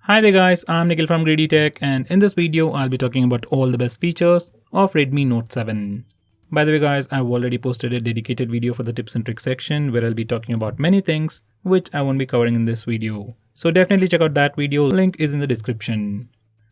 Hi there guys, I'm Nikhil from GreedyTech, and in this video I'll be talking about all the best features of Redmi Note 7. By the way guys, I've already posted a dedicated video for the tips and tricks section where I'll be talking about many things which I won't be covering in this video. So definitely check out that video, link is in the description.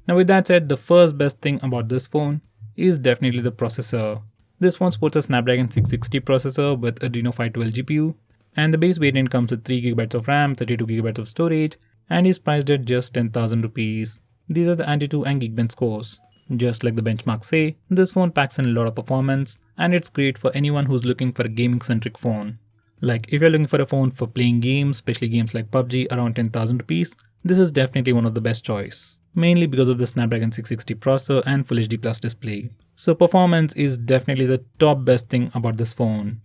Now with that said, the first best thing about this phone is definitely the processor. This phone sports a Snapdragon 660 processor with Adreno 512 GPU, and the base variant comes with 3GB of RAM, 32GB of storage, and is priced at just 10,000 rupees. These are the Antutu and Geekbench scores. Just like the benchmarks say, this phone packs in a lot of performance, and it's great for anyone who's looking for a gaming centric phone. Like if you're looking for a phone for playing games, especially games like PUBG around 10,000 rupees, this is definitely one of the best choice. Mainly because of the Snapdragon 660 processor and Full HD Plus display. So performance is definitely the top best thing about this phone.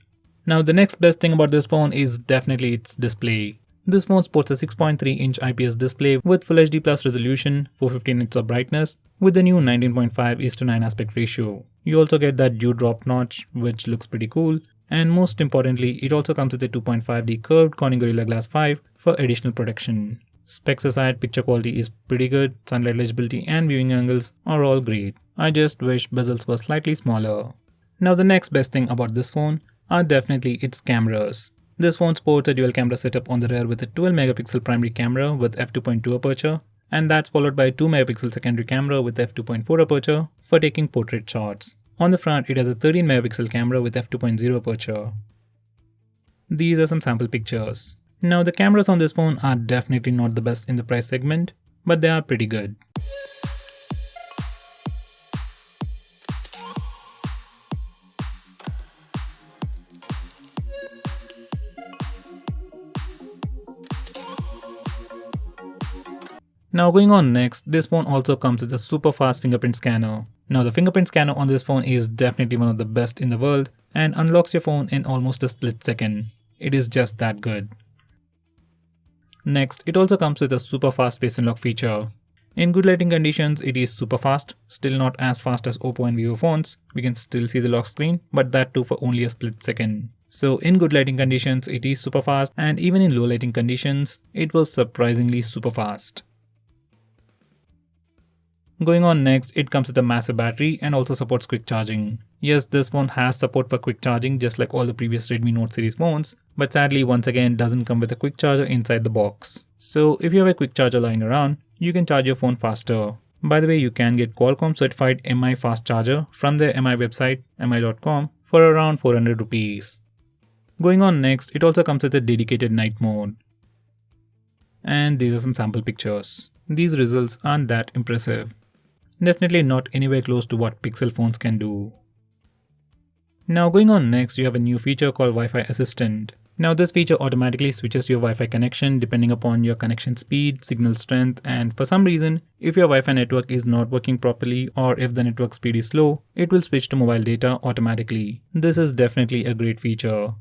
Now the next best thing about this phone is definitely its display. This phone sports a 6.3-inch IPS display with Full HD Plus resolution, 450 nits of brightness, with the new 19.5:9 aspect ratio. You also get that dewdrop notch, which looks pretty cool, and most importantly, it also comes with a 2.5D curved Corning Gorilla Glass 5 for additional protection. Specs aside, picture quality is pretty good, sunlight legibility and viewing angles are all great. I just wish bezels were slightly smaller. Now the next best thing about this phone are definitely its cameras. This phone sports a dual camera setup on the rear with a 12MP primary camera with f2.2 aperture, and that's followed by a 2MP secondary camera with f2.4 aperture for taking portrait shots. On the front, it has a 13MP camera with f2.0 aperture. These are some sample pictures. Now the cameras on this phone are definitely not the best in the price segment, but they are pretty good. Now going on next, this phone also comes with a super fast fingerprint scanner. Now the fingerprint scanner on this phone is definitely one of the best in the world and unlocks your phone in almost a split second. It is just that good. Next, it also comes with a super fast face unlock feature. In good lighting conditions, it is super fast, still not as fast as Oppo and Vivo phones. We can still see the lock screen, but that too for only a split second. So in good lighting conditions, it is super fast, and even in low lighting conditions, it was surprisingly super fast. Going on next, it comes with a massive battery and also supports quick charging. Yes, this phone has support for quick charging just like all the previous Redmi Note series phones, but sadly once again doesn't come with a quick charger inside the box. So if you have a quick charger lying around, you can charge your phone faster. By the way, you can get Qualcomm certified MI fast charger from their MI website mi.com for around 400 rupees. Going on next, it also comes with a dedicated night mode. And these are some sample pictures. These results aren't that impressive. Definitely not anywhere close to what Pixel phones can do. Now going on next, you have a new feature called Wi-Fi Assistant. Now this feature automatically switches your Wi-Fi connection depending upon your connection speed, signal strength, and for some reason, if your Wi-Fi network is not working properly or if the network speed is slow, it will switch to mobile data automatically. This is definitely a great feature.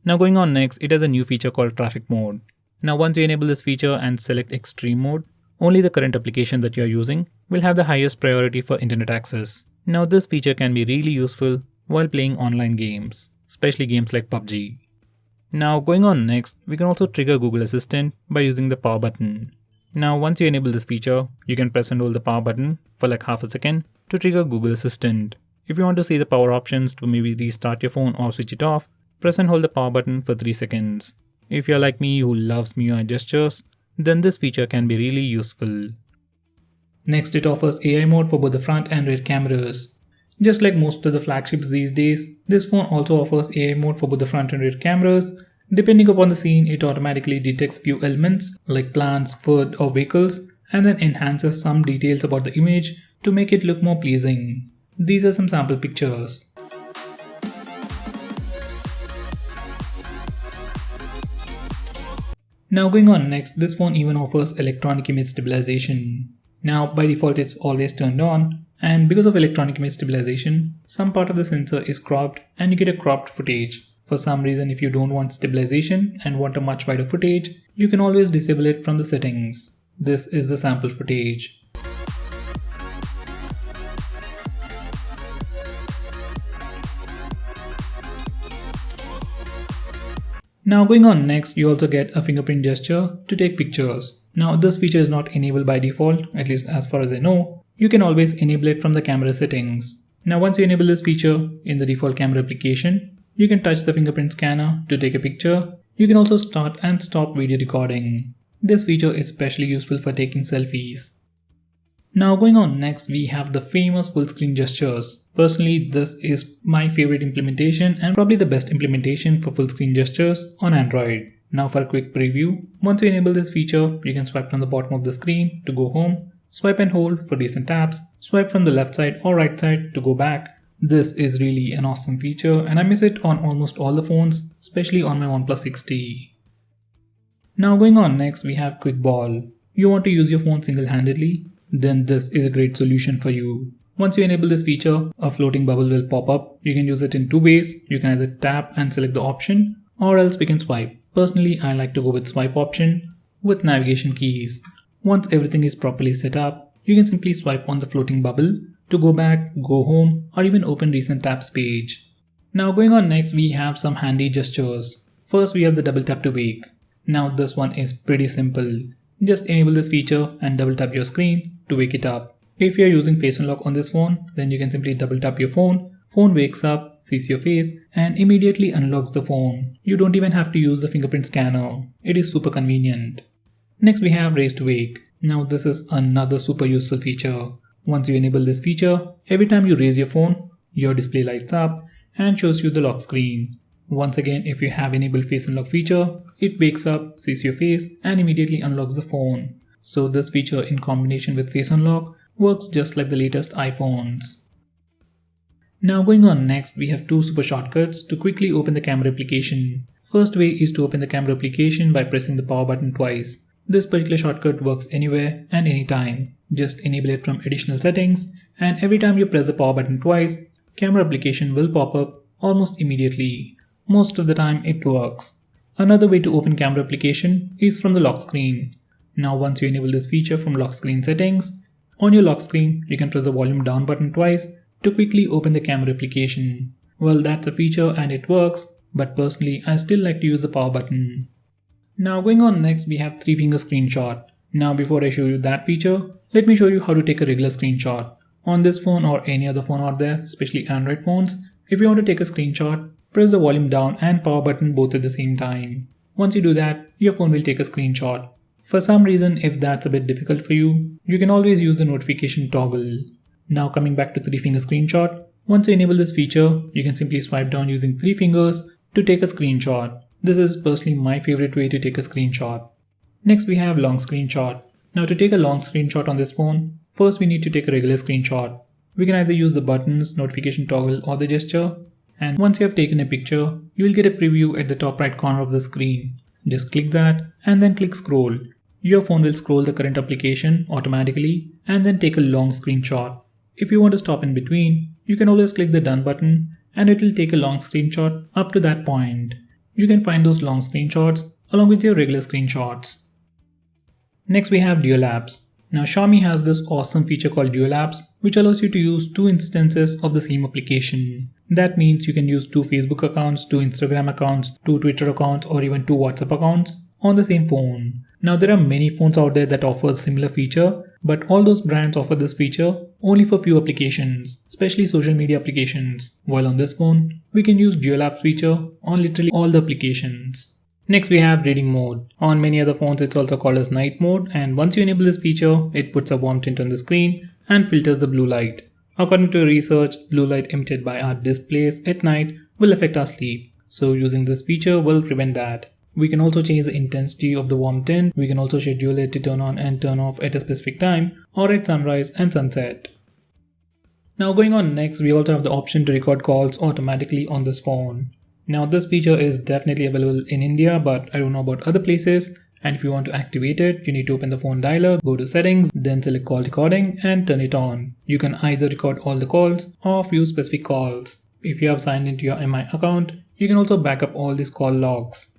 Now going on next, it has a new feature called Traffic Mode. Now once you enable this feature and select Extreme Mode, only the current application that you are using will have the highest priority for internet access. Now this feature can be really useful while playing online games, especially games like PUBG. Now going on next, we can also trigger Google Assistant by using the power button. Now once you enable this feature, you can press and hold the power button for like half a second to trigger Google Assistant. If you want to see the power options to maybe restart your phone or switch it off, press and hold the power button for 3 seconds. If you're like me who loves MIUI gestures, then this feature can be really useful. Next, it offers AI mode for both the front and rear cameras. Just like most of the flagships these days, this phone also offers AI mode for both the front and rear cameras. Depending upon the scene, it automatically detects few elements like plants, food or vehicles and then enhances some details about the image to make it look more pleasing. These are some sample pictures. Now going on next, this phone even offers electronic image stabilization. Now by default it's always turned on, and because of electronic image stabilization, some part of the sensor is cropped and you get a cropped footage. For some reason, if you don't want stabilization and want a much wider footage, you can always disable it from the settings. This is the sample footage. Now going on next, you also get a fingerprint gesture to take pictures. Now this feature is not enabled by default, at least as far as I know. You can always enable it from the camera settings. Now once you enable this feature in the default camera application, you can touch the fingerprint scanner to take a picture. You can also start and stop video recording. This feature is especially useful for taking selfies. Now going on next, we have the famous full screen gestures. Personally, this is my favorite implementation and probably the best implementation for full screen gestures on Android. Now for a quick preview, once you enable this feature, you can swipe from the bottom of the screen to go home, swipe and hold for recent taps, swipe from the left side or right side to go back. This is really an awesome feature and I miss it on almost all the phones, especially on my OnePlus 6T. Now going on next, we have Quick Ball. You want to use your phone single-handedly? Then this is a great solution for you. Once you enable this feature, a floating bubble will pop up. You can use it in two ways. You can either tap and select the option, or else we can swipe. Personally, I like to go with swipe option with navigation keys. Once everything is properly set up, you can simply swipe on the floating bubble to go back, go home, or even open recent taps page. Now going on next, we have some handy gestures. First, we have the double tap to wake. Now this one is pretty simple. Just enable this feature and double tap your screen to wake it up. If you are using face unlock on this phone, then you can simply double tap your phone wakes up, sees your face, and immediately unlocks the phone. You don't even have to use the fingerprint scanner. It is super convenient. Next we have raise to wake. Now this is another super useful feature. Once you enable this feature, every time you raise your phone, your display lights up and shows you the lock screen. Once again, if you have enabled face unlock feature, it wakes up, sees your face, and immediately unlocks the phone. So this feature in combination with face unlock works just like the latest iPhones. Now going on next, we have two super shortcuts to quickly open the camera application. First way is to open the camera application by pressing the power button twice. This particular shortcut works anywhere and anytime. Just enable it from additional settings, and every time you press the power button twice, camera application will pop up almost immediately. Most of the time it works. Another way to open camera application is from the lock screen. Now once you enable this feature from lock screen settings, on your lock screen you can press the volume down button twice to quickly open the camera application. Well, that's a feature and it works, but personally I still like to use the power button. Now going on next, we have 3-finger screenshot. Now before I show you that feature, let me show you how to take a regular screenshot. On this phone or any other phone out there, especially Android phones, if you want to take a screenshot, press the volume down and power button both at the same time. Once you do that, your phone will take a screenshot. For some reason, if that's a bit difficult for you, you can always use the notification toggle. Now coming back to 3-finger screenshot, once you enable this feature, you can simply swipe down using 3 fingers to take a screenshot. This is personally my favorite way to take a screenshot. Next we have long screenshot. Now to take a long screenshot on this phone, first we need to take a regular screenshot. We can either use the buttons, notification toggle or the gesture. And once you have taken a picture, you will get a preview at the top right corner of the screen. Just click that and then click scroll. Your phone will scroll the current application automatically and then take a long screenshot. If you want to stop in between, you can always click the done button and it will take a long screenshot up to that point. You can find those long screenshots along with your regular screenshots. Next we have dual apps. Now Xiaomi has this awesome feature called dual apps, which allows you to use 2 instances of the same application. That means you can use 2 Facebook accounts, 2 Instagram accounts, 2 Twitter accounts, or even 2 WhatsApp accounts on the same phone. Now there are many phones out there that offer a similar feature, but all those brands offer this feature only for few applications, especially social media applications. While on this phone, we can use dual apps feature on literally all the applications. Next we have reading mode. On many other phones it's also called as night mode, and once you enable this feature, it puts a warm tint on the screen and filters the blue light. According to research, blue light emitted by our displays at night will affect our sleep. So using this feature will prevent that. We can also change the intensity of the warm tint. We can also schedule it to turn on and turn off at a specific time or at sunrise and sunset. Now going on next, we also have the option to record calls automatically on this phone. Now this feature is definitely available in India, but I don't know about other places. And if you want to activate it, you need to open the phone dialer, go to settings, then select call recording and turn it on. You can either record all the calls or few specific calls. If you have signed into your MI account, you can also back up all these call logs.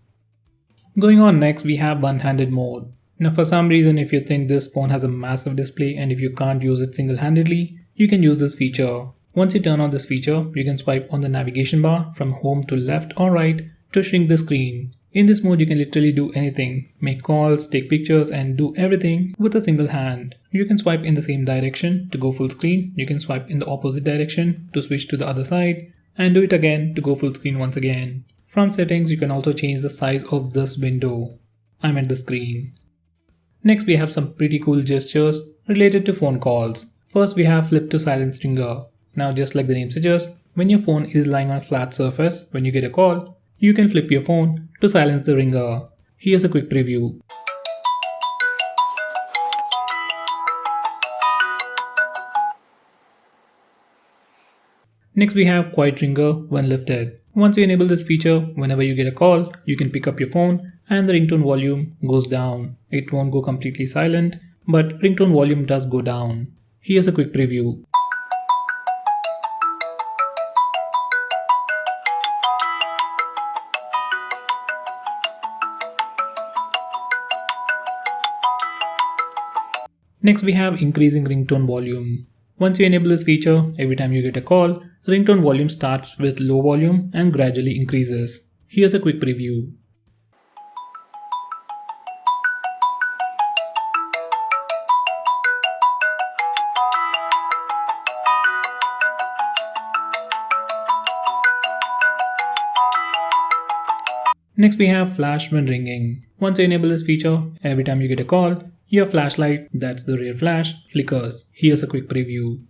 Going on next, we have one-handed mode. Now for some reason, if you think this phone has a massive display and if you can't use it single-handedly, you can use this feature. Once you turn on this feature, you can swipe on the navigation bar from home to left or right to shrink the screen. In this mode, you can literally do anything. Make calls, take pictures, and do everything with a single hand. You can swipe in the same direction to go full screen. You can swipe in the opposite direction to switch to the other side, and do it again to go full screen once again. From settings, you can also change the size of this window. I'm at the screen. Next, we have some pretty cool gestures related to phone calls. First, we have flip to silence ringer. Now, just like the name suggests, when your phone is lying on a flat surface, when you get a call, you can flip your phone to silence the ringer. Here's a quick preview. Next, we have quiet ringer when lifted. Once you enable this feature, whenever you get a call, you can pick up your phone and the ringtone volume goes down. It won't go completely silent, but ringtone volume does go down. Here's a quick preview. Next, we have increasing ringtone volume. Once you enable this feature, every time you get a call, the ringtone volume starts with low volume and gradually increases. Here's a quick preview. Next, we have flash when ringing. Once you enable this feature, every time you get a call, your flashlight, that's the rear flash, flickers. Here's a quick preview.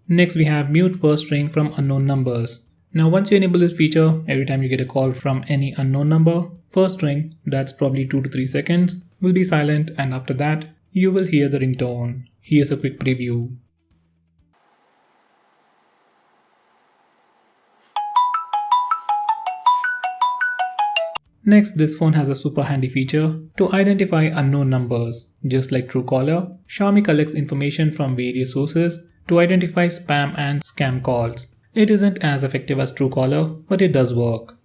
Next, we have mute first ring from unknown numbers. Now, once you enable this feature, every time you get a call from any unknown number, first ring, that's probably 2 to 3 seconds, will be silent, and after that, you will hear the ringtone. Here's a quick preview. Next, this phone has a super handy feature to identify unknown numbers. Just like Truecaller, Xiaomi collects information from various sources to identify spam and scam calls. It isn't as effective as Truecaller, but it does work.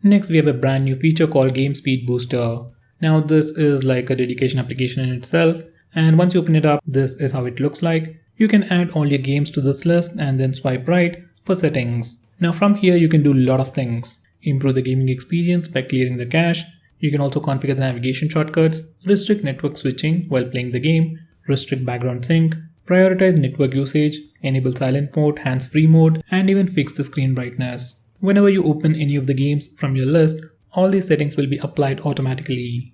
Next, we have a brand new feature called Game Speed Booster. Now, this is like a dedication application in itself, and once you open it up, this is how it looks like. You can add all your games to this list and then swipe right for settings. Now, from here, you can do a lot of things. Improve the gaming experience by clearing the cache. You can also configure the navigation shortcuts, restrict network switching while playing the game, restrict background sync, prioritize network usage, enable silent mode, hands-free mode, and even fix the screen brightness. Whenever you open any of the games from your list, all these settings will be applied automatically.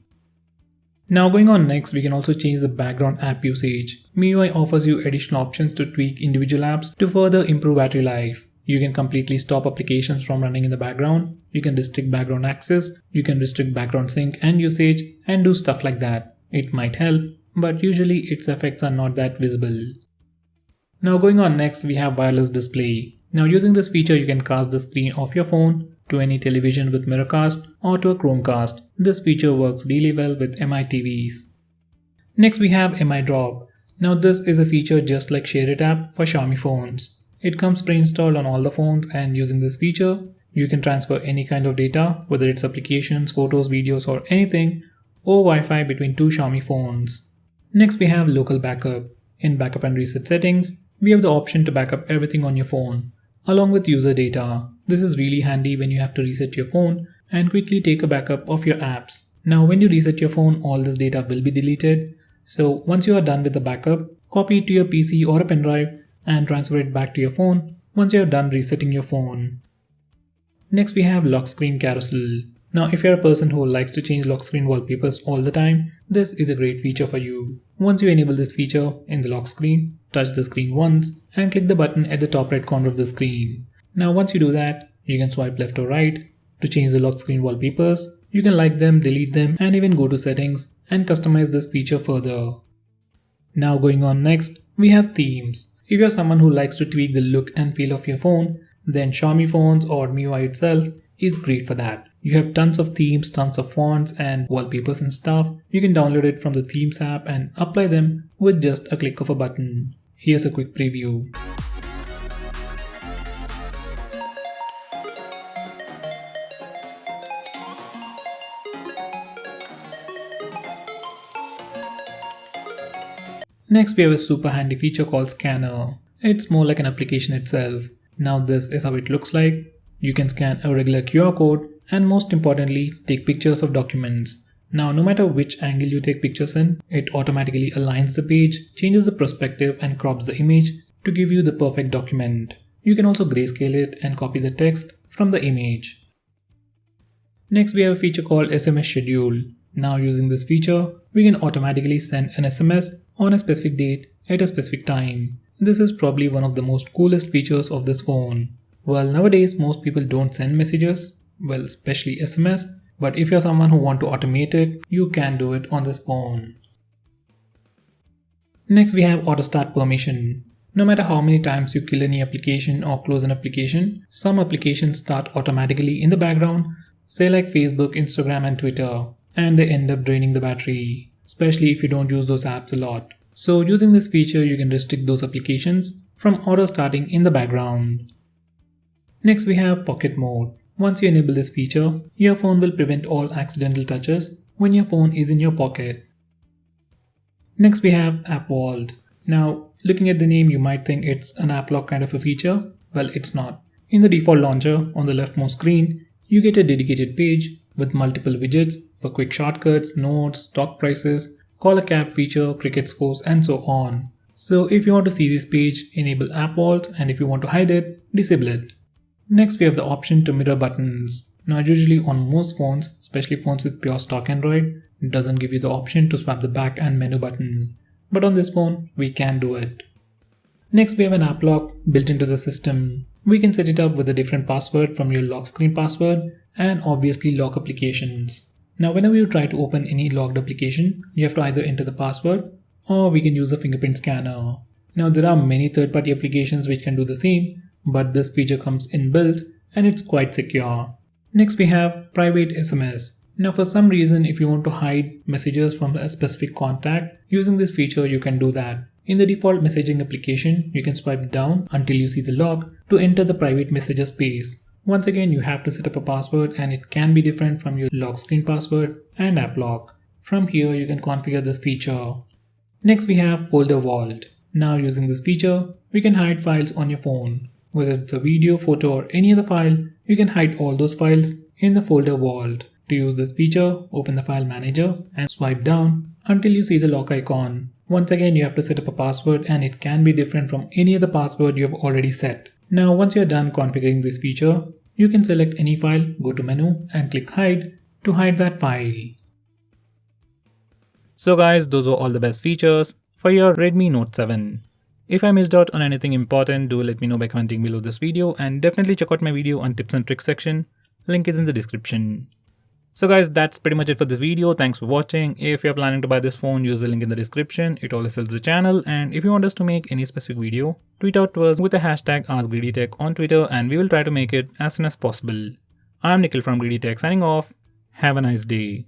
Now going on next, we can also change the background app usage. MIUI offers you additional options to tweak individual apps to further improve battery life. You can completely stop applications from running in the background. You can restrict background access. You can restrict background sync and usage and do stuff like that. It might help, but usually its effects are not that visible. Now going on next, we have wireless display. Now using this feature, you can cast the screen of your phone to any television with Mirrorcast or to a Chromecast. This feature works really well with MI TVs. Next we have MI Drop. Now this is a feature just like Share It app for Xiaomi phones. It comes pre-installed on all the phones, and using this feature, you can transfer any kind of data, whether it's applications, photos, videos, or anything, over Wi-Fi between two Xiaomi phones. Next we have local backup. In backup and reset settings, we have the option to backup everything on your phone, along with user data. This is really handy when you have to reset your phone and quickly take a backup of your apps. Now when you reset your phone, all this data will be deleted. So once you are done with the backup, copy it to your PC or a pen drive and transfer it back to your phone once you have done resetting your phone. Next we have lock screen carousel. Now if you're a person who likes to change lock screen wallpapers all the time, this is a great feature for you. Once you enable this feature in the lock screen, touch the screen once and click the button at the top right corner of the screen. Now once you do that, you can swipe left or right to change the lock screen wallpapers. You can like them, delete them, and even go to settings and customize this feature further. Now going on next, we have themes. If you're someone who likes to tweak the look and feel of your phone, then Xiaomi phones or MIUI itself is great for that. You have tons of themes, tons of fonts and wallpapers and stuff. You can download it from the Themes app and apply them with just a click of a button. Here's a quick preview. Next, we have a super handy feature called Scanner. It's more like an application itself. Now this is how it looks like. You can scan a regular QR code and most importantly, take pictures of documents. Now, no matter which angle you take pictures in, it automatically aligns the page, changes the perspective and crops the image to give you the perfect document. You can also grayscale it and copy the text from the image. Next, we have a feature called SMS Schedule. Now using this feature, we can automatically send an SMS on a specific date at a specific time. This is probably one of the most coolest features of this phone. Well, nowadays most people don't send messages, well, especially SMS, but if you're someone who want to automate it, you can do it on this phone. Next, we have Auto Start Permission. No matter how many times you kill any application or close an application, some applications start automatically in the background, say like Facebook, Instagram and Twitter, and they end up draining the battery, especially if you don't use those apps a lot. So using this feature, you can restrict those applications from auto starting in the background. Next, we have Pocket Mode. Once you enable this feature, your phone will prevent all accidental touches when your phone is in your pocket. Next, we have App Vault. Now, looking at the name, you might think it's an app lock kind of a feature. Well, it's not. In the default launcher on the leftmost screen, you get a dedicated page with multiple widgets for quick shortcuts, notes, stock prices, call a cab feature, cricket scores, and so on. So if you want to see this page, enable App Vault, and if you want to hide it, disable it. Next, we have the option to mirror buttons. Now, usually on most phones, especially phones with pure stock Android, it doesn't give you the option to swap the back and menu button. But on this phone, we can do it. Next, we have an app lock built into the system. We can set it up with a different password from your lock screen password and obviously lock applications. Now, whenever you try to open any locked application, you have to either enter the password or we can use a fingerprint scanner. Now, there are many third-party applications which can do the same, but this feature comes inbuilt and it's quite secure. Next, we have private SMS. Now, for some reason, if you want to hide messages from a specific contact, using this feature, you can do that. In the default messaging application, you can swipe down until you see the lock to enter the private messages space. Once again, you have to set up a password and it can be different from your lock screen password and app lock. From here, you can configure this feature. Next, we have Folder Vault. Now, using this feature, we can hide files on your phone. Whether it's a video, photo or any other file, you can hide all those files in the Folder Vault. To use this feature, open the file manager and swipe down until you see the lock icon. Once again, you have to set up a password and it can be different from any other password you have already set. Now, once you're done configuring this feature, you can select any file, go to menu and click hide to hide that file. So guys, those were all the best features for your Redmi Note 7. If I missed out on anything important, do let me know by commenting below this video and definitely check out my video on tips and tricks section. Link is in the description. So guys, that's pretty much it for this video. Thanks for watching. If you're planning to buy this phone, use the link in the description. It always helps the channel. And if you want us to make any specific video, tweet out to us with the hashtag AskGreedyTech on Twitter and we will try to make it as soon as possible. I'm Nikhil from GreedyTech signing off. Have a nice day.